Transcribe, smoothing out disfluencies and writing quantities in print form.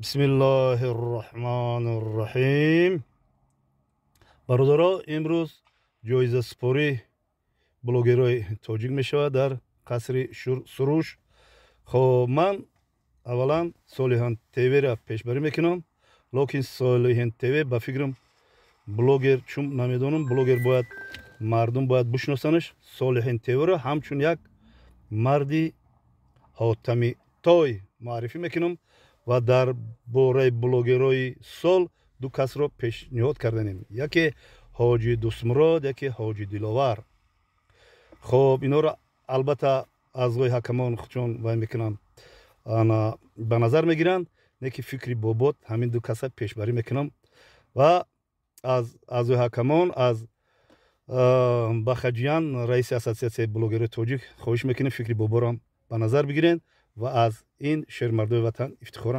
Бисмиллаҳир-раҳманир-раҳим. Бародаро, имрӯз ҷоизаспорӣ блогерои тоҷик мешавад дар қасри Суруш. Хоб ман аввалан Солиҳон ТВ-ра пешбарӣ мекунам, локин Солиҳон ТВ ба фикрам блогер чун намедонам, блогер бояд мардум бояд бишносанаш Солиҳон ТВ-ро ҳамчун як марди ҳотами той муаррифӣ мекунам ва дар бораи блогерои сол ду касро пешниҳод карданем. Яке ҳоҷи Дустмурод, яке ҳоҷи Диловар. Хоб инҳоро албатта аъзои ҳакамон чун вай мекунанд, ба назар мегиранд, не ки фикри бобод ҳамин ду каса пешбарӣ мекунам ва аз аъзои ҳакамон, аз Бахаҷиян, раиси ассотсиатсияи блогерои тоҷик хоҳиш мекунем фикри боборо ба назар бигирен ва аз ин шермардои ватан ифтихорам